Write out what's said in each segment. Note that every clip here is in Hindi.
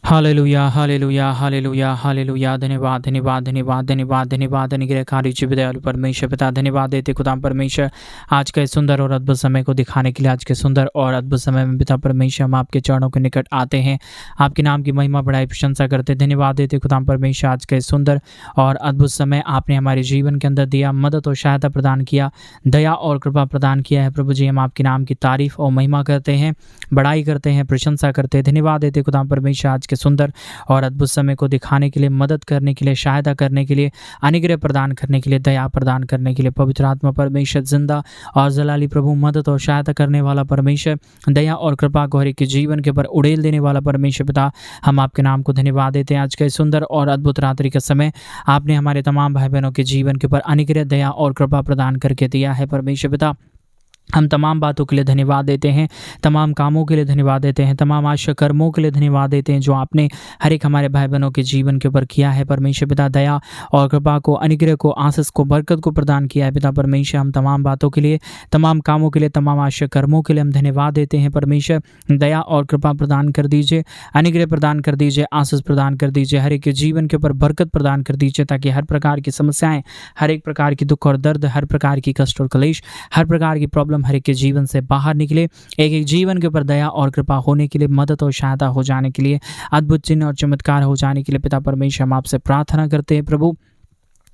Hallelujah, hallelujah, hallelujah, hallelujah. धन्यवाद, धन्यवाद, धन्यवाद, धन्यवाद, धन्यवाद। अनुग्रहकारी जीव दयालु परमेश्वर पिता, धन्यवाद देते खुदाम परमेश्वर आज का इस सुंदर और अद्भुत समय को दिखाने के लिए। आज के सुंदर और अद्भुत समय में पिता परमेश्वर हम आपके चरणों के निकट आते हैं, आपके नाम की महिमा बढ़ाई प्रशंसा करते। धन्यवाद देते खुदाम परमेश्वर आज का इस सुंदर और अद्भुत समय आपने हमारे जीवन के अंदर दिया, मदद और सहायता प्रदान किया, दया और कृपा प्रदान किया है। प्रभु जी, हम आपके नाम की तारीफ और महिमा करते हैं, बढ़ाई करते हैं, प्रशंसा करते हैं। धन्यवाद देते खुदाम परमेश्वर आज के सुंदर और अद्भुत समय को दिखाने के लिए, मदद करने के लिए, सहायता करने के लिए, अनुग्रह प्रदान करने के लिए, दया प्रदान करने के लिए। पवित्र आत्मा परमेश्वर जिंदा और जलाली प्रभु, मदद और सहायता करने वाला परमेश्वर, दया और कृपा को हर एक के जीवन के ऊपर उड़ेल देने वाला परमेश्वर पिता, हम आपके नाम को धन्यवाद देते हैं। आज के सुंदर और अद्भुत रात्रि का समय आपने हमारे तमाम भाई बहनों के जीवन के ऊपर अनुग्रह, दया और कृपा प्रदान करके दिया है। परमेश्वर पिता, हम तमाम बातों के लिए धन्यवाद देते हैं, तमाम कामों के लिए धन्यवाद देते हैं, तमाम आशा कर्मों के लिए धन्यवाद देते हैं जो आपने हर एक हमारे भाई बहनों के जीवन के ऊपर किया है। परमेश्वर पिता, दया और कृपा को, अनुग्रह को, आशीष को, बरकत को प्रदान किया है। पिता परमेश्वर, हम तमाम बातों के लिए, तमाम कामों के लिए, तमाम आशा कर्मों के लिए हम धन्यवाद देते हैं। परमेश्वर, दया और कृपा प्रदान कर दीजिए, अनुग्रह प्रदान कर दीजिए, आशीष प्रदान कर दीजिए, हर एक के जीवन के ऊपर बरकत प्रदान कर दीजिए, ताकि हर प्रकार की समस्याएं, हर एक प्रकार की दुख और दर्द, हर प्रकार की कष्ट और क्लेश, हर प्रकार की प्रॉब्लम हर एक के जीवन से बाहर निकले। एक एक जीवन के ऊपर दया और कृपा होने के लिए, मदद और सहायता हो जाने के लिए, अद्भुत चिन्ह और चमत्कार हो जाने के लिए पिता परमेश्वर हम आपसे प्रार्थना करते हैं। प्रभु,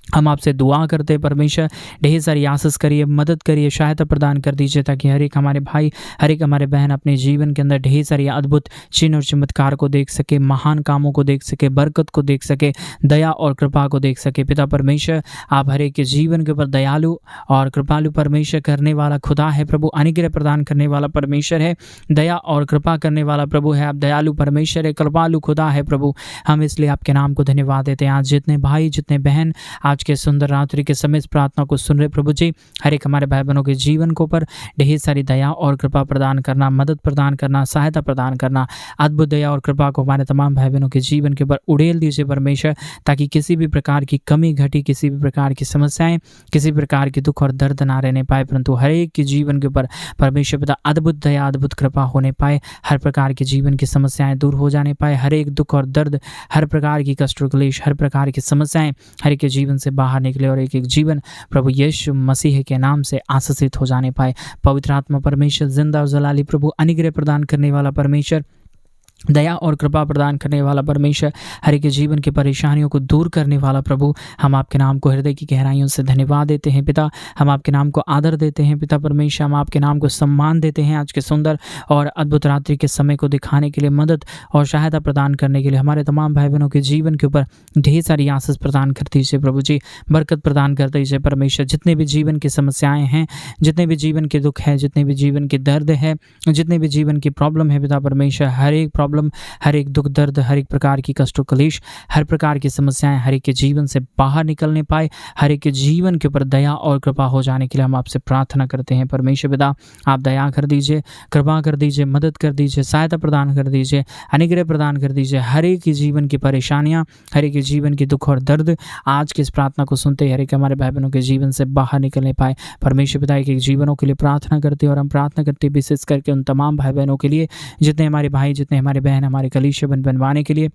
हम आपसे दुआ करते हैं परमेश्वर, ढेर सारी आशीष करिए, मदद करिए, सहायता प्रदान कर दीजिए, ताकि हर एक हमारे भाई, हर एक हमारे बहन अपने जीवन के अंदर ढेर सारी अद्भुत चिन्ह और चमत्कार को देख सके, महान कामों को देख सके, बरकत को देख सके, दया और कृपा को देख सके। पिता परमेश्वर, आप हर एक के जीवन के ऊपर दयालु और कृपालु परमेश्वर करने वाला खुदा है। प्रभु, अनुग्रह प्रदान करने वाला परमेश्वर है, दया और कृपा करने वाला प्रभु है। आप दयालु परमेश्वर है, कृपालु खुदा है। प्रभु, हम इसलिए आपके नाम को धन्यवाद देते हैं। आज जितने भाई, जितने बहन आज के सुंदर रात्रि के समय इस प्रार्थना को सुन रहे, प्रभु जी, हर एक हमारे भाई बहनों के जीवन को पर ढेर सारी दया और कृपा प्रदान करना, मदद प्रदान करना, सहायता प्रदान करना, अद्भुत दया और कृपा को हमारे तमाम भाई बहनों के जीवन के ऊपर उड़ेल दीजिए परमेश्वर, ताकि किसी भी प्रकार की कमी घटी, किसी भी प्रकार की समस्याएं, किसी प्रकार की दुख और दर्द ना रहने पाए, परंतु हर एक के जीवन के ऊपर परमेश्वर पिता अद्भुत दया, अद्भुत कृपा होने पाए, हर प्रकार की जीवन की समस्याएं दूर हो जाने पाए, हर एक दुख और दर्द, हर प्रकार की कष्ट और क्लेश, हर प्रकार की समस्याएं हर एक के जीवन से बाहर निकले और एक एक जीवन प्रभु यीशु मसीह के नाम से आशीषित हो जाने पाए। पवित्र आत्मा परमेश्वर जिंदा और जलाली प्रभु, अनुग्रह प्रदान करने वाला परमेश्वर, दया और कृपा प्रदान करने वाला परमेश्वर, हर एक के जीवन की परेशानियों को दूर करने वाला प्रभु, हम आपके नाम को हृदय की गहराइयों से धन्यवाद देते हैं। पिता, हम आपके नाम को आदर देते हैं। पिता परमेश्वर, हम आपके नाम को सम्मान देते हैं। आज के सुंदर और अद्भुत रात्रि के समय को दिखाने के लिए, मदद और सहायता प्रदान करने के लिए, हमारे तमाम भाई बहनों के जीवन के ऊपर ढेर सारी आशीष प्रदान कर दीजिए। प्रभु जी, बरकत प्रदान कर दीजिए परमेश्वर। जितने भी जीवन की समस्याएं हैं, जितने भी जीवन के दुख है, जितने भी जीवन के दर्द है, जितने भी जीवन की प्रॉब्लम है, पिता परमेश्वर, हर एक प्रॉब्लम, हर एक दुख दर्द, हर एक प्रकार की कष्ट क्लेश, हर प्रकार की समस्याएं हर एक के जीवन से बाहर निकलने पाए, हर एक के जीवन के ऊपर दया और कृपा हो जाने के लिए हम आपसे प्रार्थना करते हैं। परमेश्वर पिता, आप दया कर दीजिए, कृपा कर दीजिए, मदद कर दीजिए, सहायता प्रदान कर दीजिए, अनुग्रह प्रदान कर दीजिए। हर एक के जीवन की परेशानियां, हर एक के जीवन की दुख और दर्द आज की इस प्रार्थना को सुनते हर एक हमारे भाई बहनों के जीवन से बाहर निकलने पाए। परमेश्वर पिता, एक जीवनों के लिए प्रार्थना करते और हम प्रार्थना करते विशेष करके उन तमाम भाई बहनों के लिए, जितने हमारे भाई, जितने हमारे बहन हमारे कलीसिया बनवाने के लिए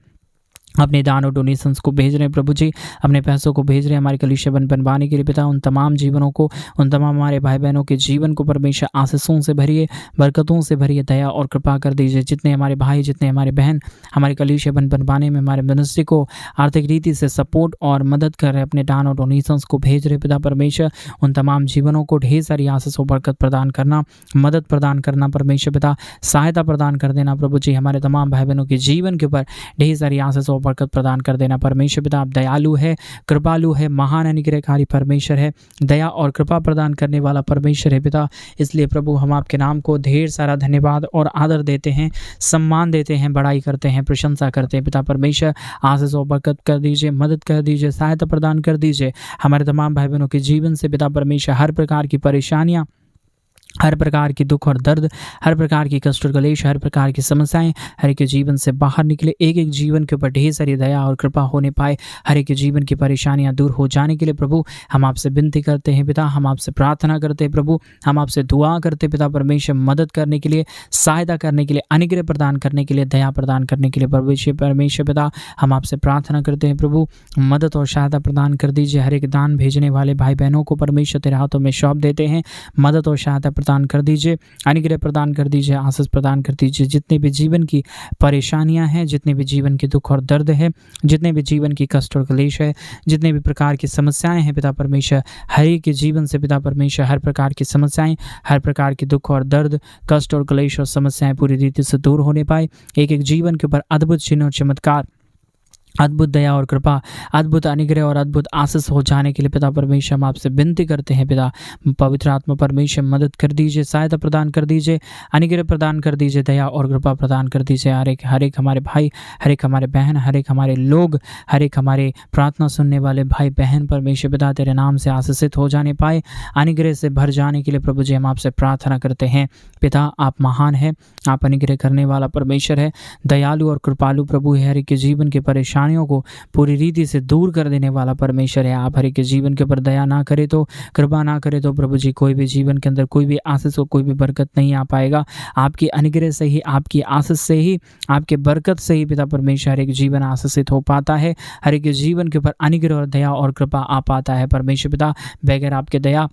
अपने दान और डोनेशंस को भेज रहे हैं। प्रभु जी, अपने पैसों को भेज रहे हैं हमारे कलीसिया बनवाने के लिए। पिता, उन तमाम जीवनों को, उन तमाम हमारे भाई बहनों के जीवन को परमेश्वर आशीषों से भरिए, बरकतों से भरिए, दया और कृपा कर दीजिए। जितने हमारे भाई, जितने हमारे बहन हमारे कलीसिया बनवाने में हमारे मिनिस्ट्री को आर्थिक रीति से सपोर्ट और मदद कर रहे, अपने दान और डोनेशंस को भेज रहे, पिता परमेश्वर, उन तमाम जीवनों को ढेर सारी आशीष और बरकत प्रदान करना, मदद प्रदान करना परमेश्वर पिता, सहायता प्रदान कर देना। प्रभु जी, हमारे तमाम भाई बहनों के जीवन के ऊपर ढेर सारी आशीष बरकत प्रदान कर देना। परमेश्वर पिता, आप दयालु है, कृपालु है, महान अनुग्रहकारी परमेश्वर है, दया और कृपा प्रदान करने वाला परमेश्वर है। पिता, इसलिए प्रभु हम आपके नाम को ढेर सारा धन्यवाद और आदर देते हैं, सम्मान देते हैं, बड़ाई करते हैं, प्रशंसा करते हैं। पिता परमेश्वर, आशीष और बरकत कर दीजिए, मदद कर दीजिए, सहायता प्रदान कर दीजिए हमारे तमाम भाई बहनों के जीवन से। पिता परमेश्वर, हर प्रकार की परेशानियां, हर प्रकार की दुख और दर्द, हर प्रकार की कष्ट और क्लेश, हर प्रकार की समस्याएं हर एक के जीवन से बाहर निकले। एक एक जीवन के ऊपर ढेर सारी दया और कृपा होने पाए। हर एक के जीवन की परेशानियां दूर हो जाने के लिए प्रभु हम आपसे विनती करते हैं पिता, हम आपसे प्रार्थना करते हैं प्रभु, हम आपसे दुआ करते हैं पिता परमेश्वर, मदद करने के लिए, सहायता करने के लिए, अनुग्रह प्रदान करने के लिए, दया प्रदान करने के लिए परमेश्वर पिता हम आपसे प्रार्थना करते हैं प्रभु, मदद और सहायता प्रदान कर दीजिए। हर एक दान भेजने वाले भाई बहनों को परमेश्वर तेरे हाथों में सौंप देते हैं। मदद और सहायता प्रदान कर दीजिए, अनुग्रह प्रदान कर दीजिए, आशीष प्रदान कर दीजिए। जितने भी जीवन की परेशानियां हैं, जितने भी जीवन के दुख और दर्द है, जितने भी जीवन की कष्ट और क्लेश है, जितने भी प्रकार की समस्याएं हैं पिता परमेश्वर, हर एक के जीवन से पिता परमेश्वर हर प्रकार की समस्याएं, हर प्रकार की दुख और दर्द, कष्ट और क्लेश और समस्याएं पूरी रीति से दूर होने पाए। एक एक जीवन के ऊपर अद्भुत चिन्ह और चमत्कार, अद्भुत दया और कृपा, अद्भुत अनुग्रह और अद्भुत आशीष हो जाने के लिए पिता परमेश्वर हम आपसे विनती करते हैं पिता। पवित्र आत्मा परमेश्वर मदद कर दीजिए, सहायता प्रदान कर दीजिए, अनुग्रह प्रदान कर दीजिए, दया और कृपा प्रदान कर दीजिए। हर एक हमारे भाई, हर एक हमारे बहन, हर एक हमारे लोग, हर एक हमारे प्रार्थना सुनने वाले भाई बहन परमेश्वर पिता तेरे नाम से आशीषित हो जाने पाए, अनुग्रह से भर जाने के लिए प्रभु जी हम आपसे प्रार्थना करते हैं पिता। आप महान है, आप अनुग्रह करने वाला परमेश्वर है, दयालु और कृपालु प्रभु है, हर एक के जीवन के परेशानियों को पूरी रीति से दूर कर देने वाला परमेश्वर है। आप हर एक के जीवन के ऊपर दया ना करे तो, कृपा ना करे तो प्रभु जी कोई भी जीवन के अंदर कोई भी आशीष हो, कोई भी बरकत नहीं आ पाएगा। आपकी अनुग्रह से ही, आपकी आशीष से ही, आपके बरकत से ही पिता परमेश्वर हर एक जीवन आशीषित हो पाता है। हर एक के जीवन के ऊपर अनुग्रह और दया और कृपा आ पाता है परमेश्वर पिता। बगैर आपके दया,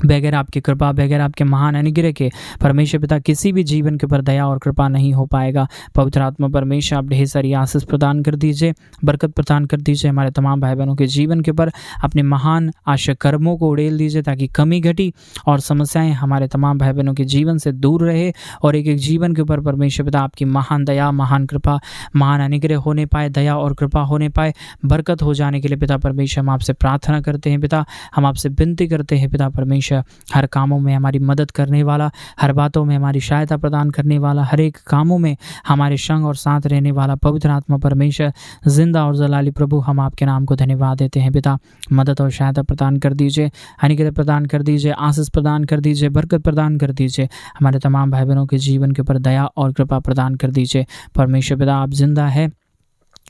बगैर आपकी कृपा, बगैर आपके महान अनुग्रह के परमेश्वर पिता किसी भी जीवन के ऊपर दया और कृपा नहीं हो पाएगा। पवित्र आत्मा परमेश्वर आप ढेर सारी आशीष प्रदान कर दीजिए, बरकत प्रदान कर दीजिए हमारे तमाम भाई बहनों के जीवन के ऊपर। अपने महान आशा कर्मों को उड़ेल दीजिए ताकि कमी घटी और समस्याएं हमारे तमाम भाई बहनों के जीवन से दूर रहे, और एक एक जीवन के ऊपर परमेश्वर पिता आपकी महान दया, महान कृपा, महान अनुग्रह होने पाए, दया और कृपा होने पाए, बरकत हो जाने के लिए पिता परमेश्वर हम आपसे प्रार्थना करते हैं पिता। हम आपसे विनती करते हैं पिता परमेश्वर, हर कामों में हमारी मदद करने वाला, हर बातों में हमारी सहायता प्रदान करने वाला, हर एक कामों में हमारे संग और साथ रहने वाला पवित्र आत्मा परमेश्वर जिंदा और जलाली प्रभु हम आपके नाम को धन्यवाद देते हैं पिता। मदद और सहायता प्रदान कर दीजिए, अनुग्रह प्रदान कर दीजिए, आशीष प्रदान कर दीजिए, बरकत प्रदान कर दीजिए। हमारे तमाम भाई बहनों के जीवन के ऊपर दया और कृपा प्रदान कर दीजिए परमेश्वर पिता। आप जिंदा है,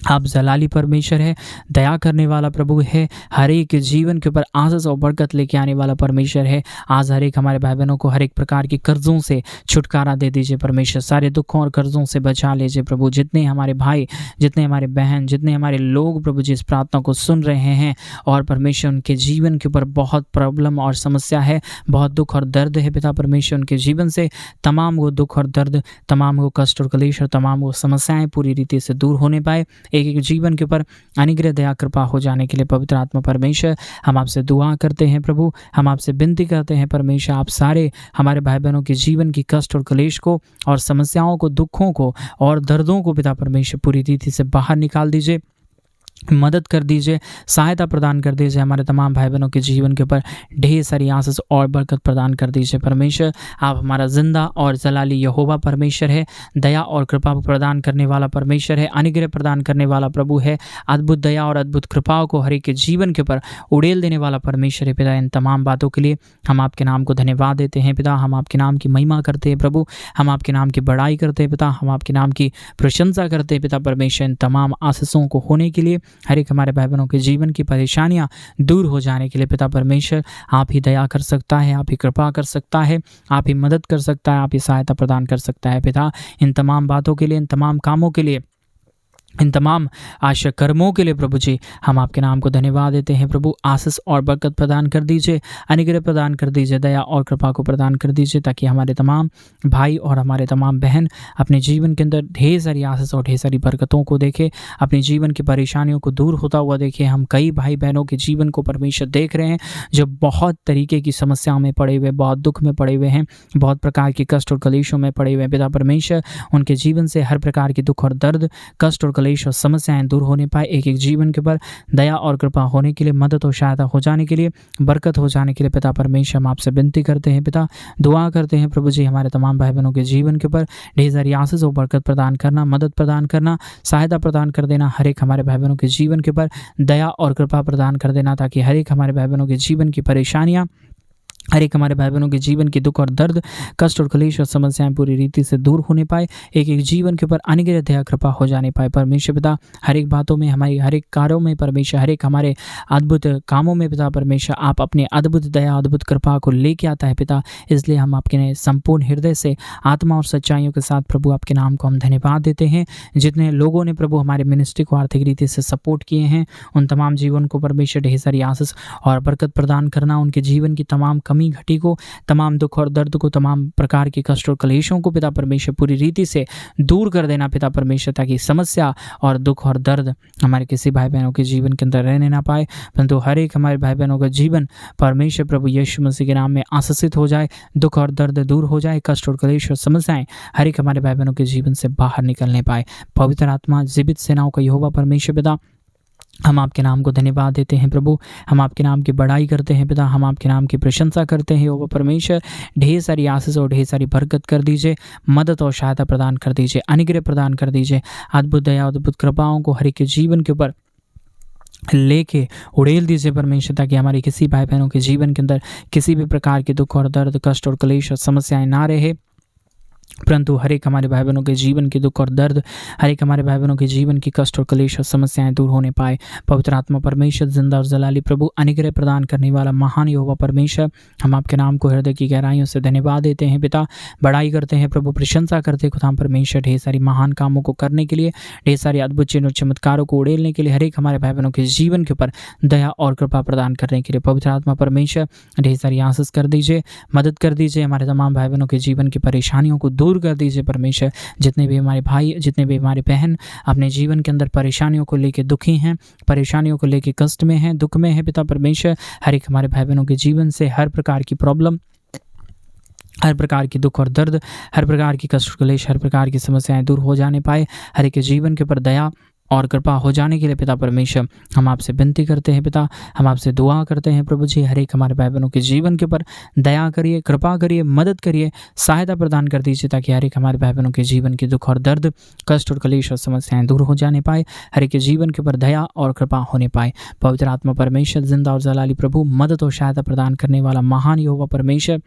आप जलाली परमेश्वर है, दया करने वाला प्रभु है, हर एक के जीवन के ऊपर आशीष और बरकत लेके आने वाला परमेश्वर है। आज हर एक हमारे भाई बहनों को हर एक प्रकार की कर्जों से छुटकारा दे दीजिए परमेश्वर, सारे दुखों और कर्जों से बचा लीजिए प्रभु। जितने हमारे भाई, जितने हमारे बहन, जितने हमारे लोग प्रभु जी इस प्रार्थना को सुन रहे हैं और परमेश्वर उनके जीवन के ऊपर बहुत प्रॉब्लम और समस्या है, बहुत दुख और दर्द है पिता परमेश्वर, उनके जीवन से तमाम वो दुख और दर्द, तमाम वो कष्ट और क्लेश और तमाम वो समस्याएं पूरी रीति से दूर होने पाए। एक एक जीवन के ऊपर अनुग्रह, दया, कृपा हो जाने के लिए पवित्र आत्मा परमेश्वर हम आपसे दुआ करते हैं प्रभु। हम आपसे विनती करते हैं परमेश्वर, आप सारे हमारे भाई बहनों के जीवन की कष्ट और क्लेश को और समस्याओं को, दुखों को और दर्दों को पिता परमेश्वर पूरी रीति से बाहर निकाल दीजिए, मदद कर दीजिए, सहायता प्रदान कर दीजिए। हमारे तमाम भाई बहनों के जीवन के ऊपर ढेर सारी आशीष और बरकत प्रदान कर दीजिए परमेश्वर। आप हमारा जिंदा और जलाली यहोवा परमेश्वर है, दया और कृपा प्रदान करने वाला परमेश्वर है, अनुग्रह प्रदान करने वाला प्रभु है, अद्भुत दया और अद्भुत कृपाओं को हर एक के जीवन के ऊपर उड़ेल देने वाला परमेश्वर है पिता। इन तमाम बातों के लिए हम आपके नाम को धन्यवाद देते हैं पिता। हम आपके नाम की महिमा करते हैं प्रभु, हम आपके नाम की बड़ाई करते हैं पिता, हम आपके नाम की प्रशंसा करते हैं पिता परमेश्वर। इन तमाम आशीषों को होने के लिए, हर एक हमारे भाई बहनों के जीवन की परेशानियां दूर हो जाने के लिए पिता परमेश्वर आप ही दया कर सकता है, आप ही कृपा कर सकता है, आप ही मदद कर सकता है, आप ही सहायता प्रदान कर सकता है पिता। इन तमाम बातों के लिए, इन तमाम कामों के लिए, इन तमाम आशा कर्मों के लिए प्रभु जी हम आपके नाम को धन्यवाद देते हैं प्रभु। आशीष और बरकत प्रदान कर दीजिए, अनुग्रह प्रदान कर दीजिए, दया और कृपा को प्रदान कर दीजिए, ताकि हमारे तमाम भाई और हमारे तमाम बहन अपने जीवन के अंदर ढेर सारी आशीष और ढेर सारी बरकतों को देखें, अपने जीवन की परेशानियों को दूर होता हुआ देखें। हम कई भाई बहनों के जीवन को परमेश्वर देख रहे हैं जो बहुत तरीके की समस्याओं में पड़े हुए, बहुत दुख में पड़े हुए हैं, बहुत प्रकार की कष्ट और क्लेशों में पड़े हुए हैं पिता परमेश्वर। उनके जीवन से हर प्रकार की दुख और दर्द, कष्ट और क्लेश और समस्याएं दूर होने पाए। एक एक जीवन के ऊपर दया और कृपा होने के लिए, मदद और सहायता हो जाने के लिए, बरकत हो जाने के लिए पिता परमेश्वर हम आपसे विनती करते हैं पिता। दुआ करते हैं प्रभु जी हमारे तमाम भाई बहनों के जीवन के ऊपर ढेर सारी आशीष और बरकत प्रदान करना, मदद प्रदान करना, सहायता प्रदान कर देना। हर एक हमारे भाई बहनों के जीवन के ऊपर दया और कृपा प्रदान कर देना, ताकि हर एक हमारे भाई बहनों के जीवन की परेशानियां हर एक हमारे भाई बहनों के जीवन के दुख और दर्द, कष्ट और क्लेश और समस्याएं पूरी रीति से दूर होने पाए। एक एक जीवन के ऊपर अनुग्रह दया कृपा हो जाने पाए। परमेश्वर पिता, हर एक बातों में, हमारी हर एक कार्यों में परमेश्वर, हर एक हमारे अद्भुत कामों में पिता परमेश्वर, आप अपने अद्भुत दया, अद्भुत कृपा को लेके आता है पिता। इसलिए हम आपके संपूर्ण हृदय से, आत्मा और सच्चाइयों के साथ प्रभु आपके नाम को हम धन्यवाद देते हैं। जितने लोगों ने प्रभु हमारे मिनिस्ट्री को आर्थिक रीति से सपोर्ट किए हैं, उन तमाम जीवन को परमेश्वर ढेर सारी आशीष और बरकत प्रदान करना। उनके जीवन की तमाम कमी घटी को, तमाम दुख और दर्द को, तमाम प्रकार के कष्ट और क्लेशों को पिता परमेश्वर पूरी रीति से दूर कर देना पिता परमेश्वर, ताकि समस्या और दुख और दर्द हमारे किसी भाई बहनों के जीवन के अंदर रहने ना पाए, परंतु हर एक हमारे भाई बहनों का जीवन परमेश्वर प्रभु यीशु मसीह के नाम में आशीषित हो जाए। दुख और दर्द दूर हो जाए, कष्ट और क्लेश और समस्याएं हर एक हमारे भाई बहनों के जीवन से बाहर निकलने पाए। पवित्र आत्मा, जीवित सेनाओं का यहोवा परमेश्वर पिता, हम आपके नाम को धन्यवाद देते हैं प्रभु। हम आपके नाम की बड़ाई करते हैं पिता। हम आपके नाम की प्रशंसा करते हैं। वो परमेश्वर, ढेर सारी आशीष और ढेर सारी बरकत कर दीजिए, मदद और सहायता प्रदान कर दीजिए, अनुग्रह प्रदान कर दीजिए, अद्भुत दया, अद्भुत कृपाओं को हर एक के जीवन के ऊपर लेके उड़ेल दीजिए परमेश्वर, ताकि हमारे किसी भाई बहनों के जीवन के अंदर किसी भी प्रकार के दुख और दर्द, कष्ट और क्लेश और समस्याएं ना रहे, परंतु हर एक हमारे भाई बहनों के जीवन के दुख और दर्द, हर एक हमारे भाई बहनों के जीवन की कष्ट और क्लेश और समस्याएं दूर होने पाए। पवित्र आत्मा परमेश्वर, जिंदा और जलाली प्रभु, अनुग्रह प्रदान करने वाला महान यहोवा परमेश्वर, हम आपके नाम को हृदय की गहराइयों से धन्यवाद देते हैं पिता। बड़ाई करते हैं प्रभु, प्रशंसा करते हैं खुदा परमेश्वर, ढेर सारी महान कामों को करने के लिए, ढेर सारे अद्भुत चिन्ह और चमत्कारों को उड़ेलने के लिए, हर एक हमारे भाई बहनों के जीवन के ऊपर दया और कृपा प्रदान करने के लिए पवित्र आत्मा परमेश्वर ढेर सारी आशीष कर दीजिए, मदद कर दीजिए। हमारे तमाम भाई बहनों के जीवन की परेशानियों को दूर कर दीजिए परमेश्वर। जितने भी हमारे भाई, जितने भी हमारी बहन अपने जीवन के अंदर परेशानियों को लेकर दुखी हैं, परेशानियों को लेकर कष्ट में हैं, दुख में है पिता परमेश्वर, हर एक हमारे भाई बहनों के जीवन से हर प्रकार की प्रॉब्लम, हर प्रकार की दुख और दर्द, हर प्रकार की कष्ट क्लेश, हर प्रकार की समस्याएं दूर हो जाने पाए। हर एक के जीवन के ऊपर दया और कृपा हो जाने के लिए पिता परमेश्वर, हम आपसे विनती करते हैं पिता। हम आपसे दुआ करते हैं प्रभु जी, हर एक हमारे भाई बहनों के जीवन के ऊपर दया करिए, कृपा करिए, मदद करिए, सहायता प्रदान कर दीजिए, ताकि हर एक हमारे भाई बहनों के जीवन की दुख और दर्द, कष्ट और क्लेश और समस्याएं दूर हो जाने पाए। हर एक के जीवन के ऊपर दया और कृपा होने पाए। पवित्र आत्मा परमेश्वर, जिंदा और जलाली प्रभु, मदद और सहायता प्रदान करने वाला महान यहोवा परमेश्वर,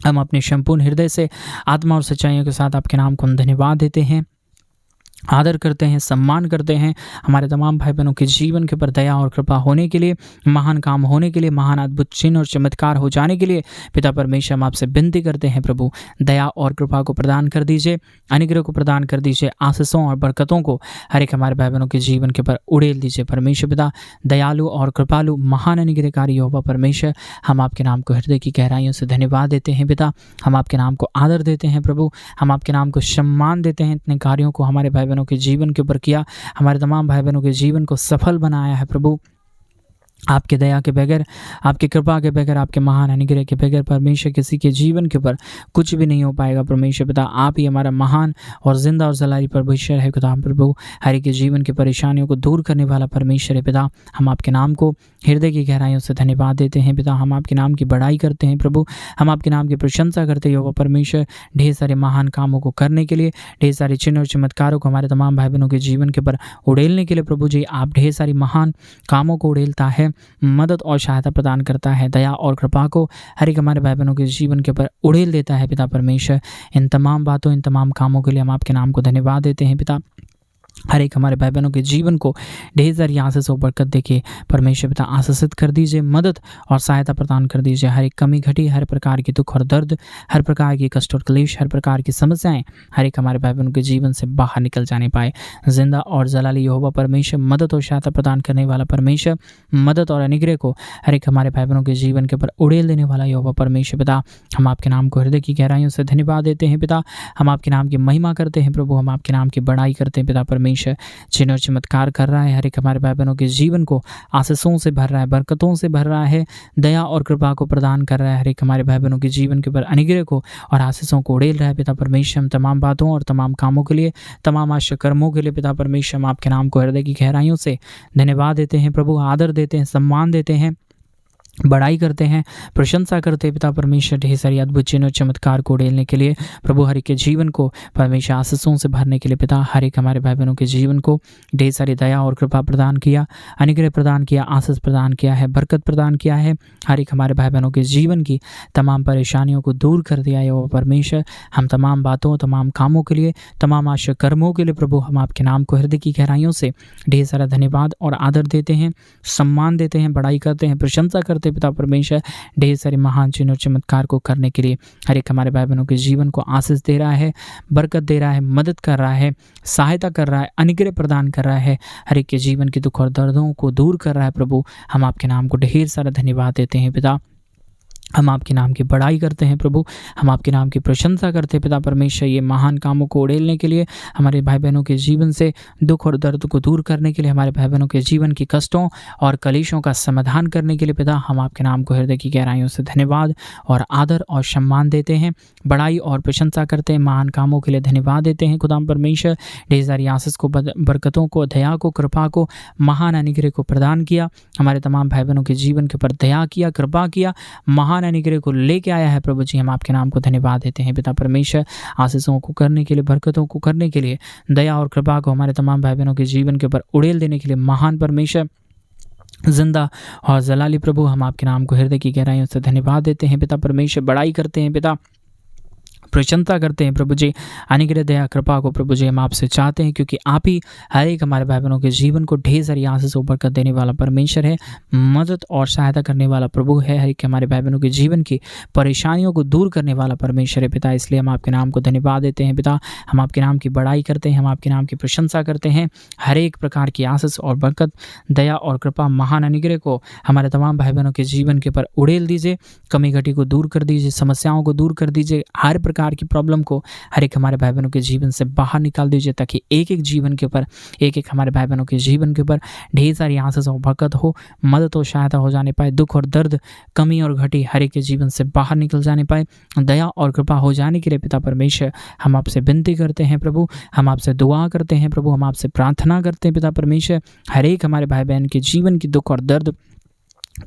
हम अपने संपूर्ण हृदय से, आत्मा और सच्चाइयों के साथ आपके नाम को हम धन्यवाद देते हैं, आदर करते हैं, सम्मान करते हैं। हमारे तमाम भाई बहनों के जीवन के ऊपर दया और कृपा होने के लिए, महान काम होने के लिए, महान अद्भुत चिन्ह और चमत्कार हो जाने के लिए पिता परमेश्वर, हम आपसे विनती करते हैं प्रभु, दया और कृपा को प्रदान कर दीजिए, अनुग्रह को प्रदान कर दीजिए, आशीषों और बरकतों को हर एक हमारे भाई बहनों के जीवन के ऊपर उड़ेल दीजिए परमेश्वर पिता। दयालु और कृपालु महान अनुग्रहकारी यहोवा परमेश्वर, हम आपके नाम को हृदय की गहराइयों से धन्यवाद देते हैं पिता। हम आपके नाम को आदर देते हैं प्रभु, हम आपके नाम को सम्मान देते हैं। इतने कार्यों को हमारे भाई बहनों के जीवन के ऊपर किया, हमारे तमाम भाई बहनों के जीवन को सफल बनाया है प्रभु। आपके दया के बगैर, आपकी कृपा के बगैर, आपके महान अनुग्रह के बगैर परमेश्वर किसी के जीवन के ऊपर कुछ भी नहीं हो पाएगा परमेश्वर पिता। आप ही हमारा महान और जिंदा और जलाली परमेश्वर है खुदा प्रभु, हर एक के जीवन की परेशानियों को दूर करने वाला परमेश्वर है पिता। हम आपके नाम को हृदय की गहराइयों से धन्यवाद देते हैं पिता। हम आपके नाम की बड़ाई करते हैं प्रभु, हम आपके नाम की प्रशंसा करते हैं परमेश्वर, ढेर सारे महान कामों को करने के लिए, ढेर सारे चिन्ह और चमत्कारों को हमारे तमाम भाई बहनों के जीवन के ऊपर उड़ेलने के लिए प्रभु जी, आप ढेर सारी महान कामों को उड़ेलता है, मदद और सहायता प्रदान करता है, दया और कृपा को हर एक हमारे भाई बहनों के जीवन के ऊपर उड़ेल देता है पिता परमेश्वर। इन तमाम बातों, इन तमाम कामों के लिए हम आपके नाम को धन्यवाद देते हैं पिता। हर एक हमारे भाई बहनों के जीवन को ढेर सारी आशीष और बरकत देके परमेश्वर पिता आशीषित कर दीजिए, मदद और सहायता प्रदान कर दीजिए। हर एक कमी घटी, हर प्रकार की दुख और दर्द, हर प्रकार की कष्ट और क्लेश, हर प्रकार की समस्याएं हर एक हमारे भाई बहनों के जीवन से बाहर निकल जाने पाए। जिंदा और जलाली यहोवा परमेश्वर, मदद और सहायता प्रदान करने वाला परमेश्वर, मदद और अनुग्रह को हर एक हमारे भाई बहनों के जीवन के ऊपर उड़ेल देने वाला यहोवा परमेश्वर पिता, हम आपके नाम को हृदय की गहराइयों से धन्यवाद देते हैं पिता। हम आपके नाम की महिमा करते हैं प्रभु, हम आपके नाम की बड़ाई करते हैं पिता परमेश्वर। चिन्ह और चमत्कार कर रहा है, हर एक हमारे भाई बहनों के जीवन को आशीषों से भर रहा है, बरकतों से भर रहा है, दया और कृपा को प्रदान कर रहा है। हर एक हमारे भाई बहनों के जीवन के ऊपर अनुग्रह को और आशीषों को उड़ेल रहा है पिता परमेश्वर। हम तमाम बातों और तमाम कामों के लिए, तमाम आश्चर्य कर्मों के लिए पिता परमेश्वर, हम आपके नाम को हृदय की गहराइयों से धन्यवाद देते हैं प्रभु, आदर देते हैं, सम्मान देते हैं, बड़ाई करते हैं, प्रशंसा करते हैं पिता परमेश्वर ढेर सारी अद्भुत चिन्ह और चमत्कार को उड़ेलने के लिए। प्रभु हर एक के जीवन को परमेश्वर आशीषों से भरने के लिए पिता हर एक हमारे भाई बहनों के जीवन को ढेर सारी दया और कृपा प्रदान किया, अनुग्रह प्रदान किया, आशीष प्रदान किया है, बरकत प्रदान किया है। हर एक हमारे भाई बहनों के जीवन की तमाम परेशानियों को दूर कर दिया है वो परमेश्वर। हम तमाम बातों, तमाम कामों के लिए, तमाम आशा कर्मों के लिए प्रभु हम आपके नाम को हृदय की गहराइयों से ढेर सारा धन्यवाद और आदर देते हैं, सम्मान देते हैं, बड़ाई करते हैं, प्रशंसा करते हैं पिता परमेश्वर ढेर सारे महान चिन्ह और चमत्कार को करने के लिए। हर एक हमारे भाई बहनों के जीवन को आशीष दे रहा है, बरकत दे रहा है, मदद कर रहा है, सहायता कर रहा है, अनुग्रह प्रदान कर रहा है, हर एक के जीवन के दुख और दर्दों को दूर कर रहा है। प्रभु हम आपके नाम को ढेर सारा धन्यवाद देते हैं पिता। हम आपके नाम की बड़ाई करते हैं प्रभु, हम आपके नाम की प्रशंसा करते हैं पिता परमेश्वर। ये महान कामों को उड़ेलने के लिए, हमारे भाई बहनों के जीवन से दुख और दर्द को दूर करने के लिए, हमारे भाई बहनों के जीवन की कष्टों और कलेशों का समाधान करने के लिए पिता हम आपके नाम को हृदय की गहराइयों से धन्यवाद और आदर और सम्मान देते हैं, बड़ाई और प्रशंसा करते हैं, महान कामों के लिए धन्यवाद देते हैं खुदा परमेश्वर। ढेर सारी आशीष को, बरकतों को, दया को, कृपा को, महान अनुग्रह को प्रदान किया, हमारे तमाम भाई बहनों के जीवन के ऊपर दया किया, कृपा किया, महान अनुग्रह को लेके आया है प्रभु जी। हम आपके नाम को धन्यवाद देते हैं पिता परमेश्वर। आशीषों को करने के लिए, बरकतों को करने के लिए, दया और कृपा को हमारे तमाम भाई बहनों के जीवन के ऊपर उड़ेल देने के लिए महान परमेश्वर, जिंदा और जलाली प्रभु हम आपके नाम को हृदय की गहराइयों से धन्यवाद देते हैं पिता परमेश्वर। बड़ाई करते हैं पिता, प्रशंसा करते हैं प्रभु जी। अनुग्रह, दया, कृपा को प्रभु जी हम आपसे चाहते हैं, क्योंकि आप ही हर एक हमारे भाई बहनों के जीवन को ढेर सारी आशीष और बरकत देने वाला परमेश्वर है, मदद और सहायता करने वाला प्रभु है, हर एक हमारे भाई बहनों के जीवन की परेशानियों को दूर करने वाला परमेश्वर है पिता। इसलिए हम आपके नाम को धन्यवाद देते हैं पिता। हम आपके नाम की बड़ाई करते हैं, हम आपके नाम की प्रशंसा करते हैं। हर एक प्रकार की आशीष और बरकत, दया और कृपा, महान अनुग्रह को हमारे तमाम भाई बहनों के जीवन के ऊपर उड़ेल दीजिए, कमी घटी को दूर कर दीजिए, समस्याओं को दूर कर दीजिए, हर प्रकार की प्रॉब्लम को हर एक हमारे भाई बहनों के जीवन से बाहर निकाल दीजिए, ताकि एक एक जीवन के ऊपर, एक एक हमारे भाई बहनों के जीवन के ऊपर ढेर सारी आशीष और बरकत हो, मदद और सहायता हो जाने पाए, दुख और दर्द, कमी और घटी हर एक के जीवन से बाहर निकल जाने पाए, दया और कृपा हो जाने के लिए पिता परमेश्वर हम आपसे विनती करते हैं प्रभु, हम आपसे दुआ करते हैं प्रभु, हम आपसे प्रार्थना करते हैं पिता परमेश्वर। हर एक हमारे भाई बहन के जीवन की दुख और दर्द,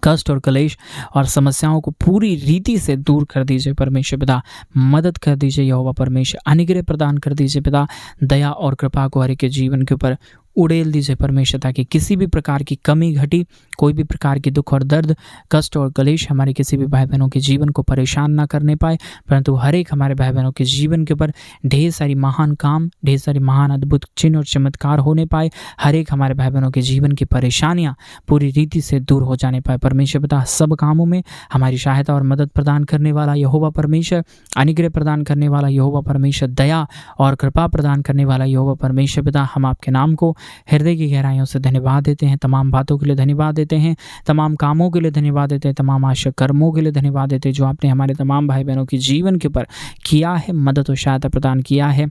कष्ट और कलेश और समस्याओं को पूरी रीति से दूर कर दीजिए परमेश्वर पिता। मदद कर दीजिए यहोवा परमेश्वर, अनुग्रह प्रदान कर दीजिए पिता। दया और कृपा को हर एक के जीवन के ऊपर उड़ेल दीजिए परमेश्वर, ताकि किसी भी प्रकार की कमी घटी, कोई भी प्रकार की दुख और दर्द, कष्ट और कलेश हमारे किसी भी भाई बहनों के जीवन को परेशान ना करने पाए, परंतु हर एक हमारे भाई बहनों के जीवन के ऊपर ढेर सारी महान काम, ढेर सारी महान अद्भुत चिन्ह और चमत्कार होने पाए। हर एक हमारे भाई बहनों के जीवन की परेशानियाँ पूरी रीति से दूर हो जाने पाए परमेश्वर पिता। सब कामों में हमारी सहायता और मदद प्रदान करने वाला यहोवा परमेश्वर, अनुग्रह प्रदान करने वाला यहोवा परमेश्वर, दया और कृपा प्रदान करने वाला यहोवा परमेश्वर पिता, हम आपके नाम को हृदय की गहराइयों से धन्यवाद देते हैं। तमाम बातों के लिए धन्यवाद देते हैं, तमाम कामों के लिए धन्यवाद देते हैं, तमाम आशा कर्मों के लिए धन्यवाद देते हैं जो आपने हमारे तमाम भाई बहनों के जीवन के ऊपर किया है, मदद और सहायता प्रदान किया है,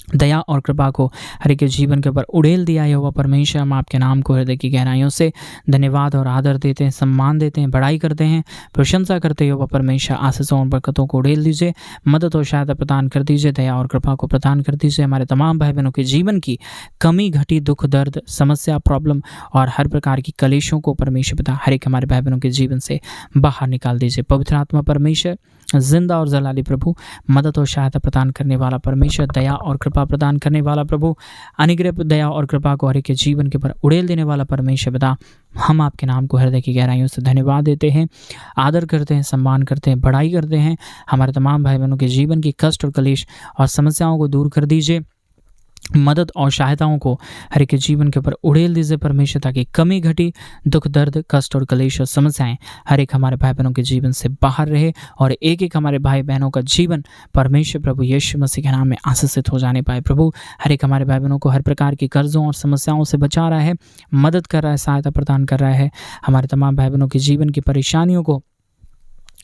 दया और कृपा को हर एक के जीवन के ऊपर उड़ेल दिया है वह परमेश्वर। हम आपके नाम को हृदय की गहराइयों से धन्यवाद और आदर देते हैं, सम्मान देते हैं, बड़ाई करते हैं, प्रशंसा करते हो वह परमेश्वर। आशीषों और बरकतों को उड़ेल दीजिए, मदद और सहायता प्रदान कर दीजिए, दया और कृपा को प्रदान कर दीजिए। हमारे तमाम भाई बहनों के जीवन की कमी घटी, दुख दर्द, समस्या, प्रॉब्लम और हर प्रकार की कलेशों को परमेश्वर पिता हर एक हमारे भाई बहनों के जीवन से बाहर निकाल दीजिए। पवित्र आत्मा परमेश्वर, जिंदा और जलाली प्रभु, मदद और सहायता प्रदान करने वाला परमेश्वर, दया और कृपा प्रदान करने वाला प्रभु, अनुग्रह, दया और कृपा को हर एक के जीवन के ऊपर उड़ेल देने वाला परमेश्वर पिता, हम आपके नाम को हृदय की गहराइयों से धन्यवाद देते हैं, आदर करते हैं, सम्मान करते हैं, बड़ाई करते हैं। हमारे तमाम भाई बहनों के जीवन की कष्ट और कलेश और समस्याओं को दूर कर दीजिए, मदद और सहायताओं को हर एक के जीवन के ऊपर उड़ेल दीजिए परमेश्वर, ताकि कमी घटी, दुख दर्द, कष्ट और कलेश और समस्याएं हर एक हमारे भाई बहनों के जीवन से बाहर रहे और एक एक हमारे भाई बहनों का जीवन परमेश्वर प्रभु यीशु मसीह के नाम में आशीषित हो जाने पाए। प्रभु हर एक हमारे भाई बहनों को हर प्रकार की कर्जों और समस्याओं से बचा रहा है, मदद कर रहा है, सहायता प्रदान कर रहा है। हमारे तमाम भाई बहनों के जीवन की परेशानियों को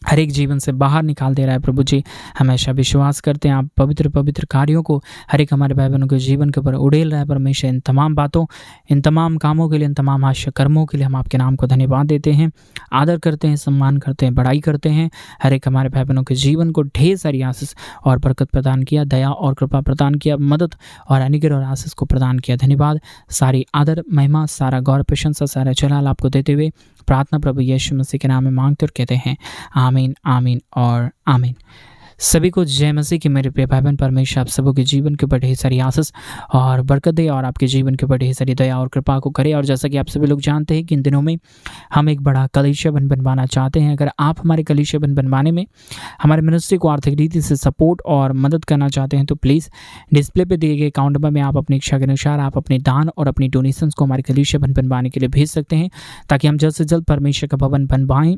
हर एक जीवन से बाहर निकाल दे रहा है प्रभु जी। हमेशा विश्वास करते हैं आप पवित्र पवित्र कार्यों को हर एक हमारे भाई बहनों के जीवन के ऊपर उड़ेल रहा है परमेश्वर। इन तमाम बातों, इन तमाम कामों के लिए, इन तमाम आशा कर्मों के लिए हम आपके नाम को धन्यवाद देते हैं, आदर करते हैं, सम्मान करते हैं, बड़ाई करते हैं। हर एक हमारे भाई बहनों के जीवन को ढेर सारी आशीष और बरकत प्रदान किया, दया और कृपा प्रदान किया, मदद और अनुग्रह और आशीष को प्रदान किया। धन्यवाद, सारी आदर, महिमा, सारा गौर, प्रशंसा, सारा जलाल आपको देते हुए प्रार्थना प्रभु यीशु मसीह के नाम में मांगते और कहते हैं आमीन, आमीन और आमीन। सभी को जय मसीह की। मेरे प्रिय भाई बहन, परमेश्वर आप सबों के जीवन के ऊपर ढेर सारी आशीष और बरकत दे और आपके जीवन के ऊपर ढेर सारी दया और कृपा को करे। और जैसा कि आप सभी लोग जानते हैं कि इन दिनों में हम एक बड़ा कलीसिया बनवाना चाहते हैं। अगर आप हमारे कलीसिया बनवाने में हमारे मिनिस्ट्री को आर्थिक रीति से सपोर्ट और मदद करना चाहते हैं तो प्लीज़ डिस्प्ले पर दिए गए अकाउंट नंबर में आप अपनी इच्छा के अनुसार आप अपने दान और अपनी डोनेशंस को हमारे कलीसिया बनवाने के लिए भेज सकते हैं, ताकि हम जल्द से जल्द परमेश्वर का भवन बनवाएं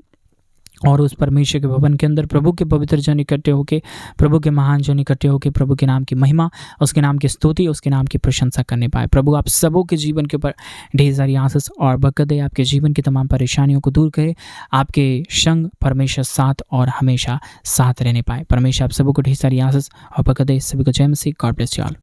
और उस परमेश्वर के भवन के अंदर प्रभु के पवित्र जन इकट्ठे होकर, प्रभु के महान जन इकट्ठे होकर प्रभु के नाम की महिमा, उसके नाम की स्तुति, उसके नाम की प्रशंसा करने पाए। प्रभु आप सबों के जीवन के ऊपर ढेर सारी आशीष और बरकत दे, आपके जीवन की तमाम परेशानियों को दूर करे, आपके संग परमेश्वर साथ और हमेशा साथ रहने पाए। परमेश्वर आप सबों को ढेर सारी आशीष और बरकत दे। सभी को जय मसीह। God bless you all.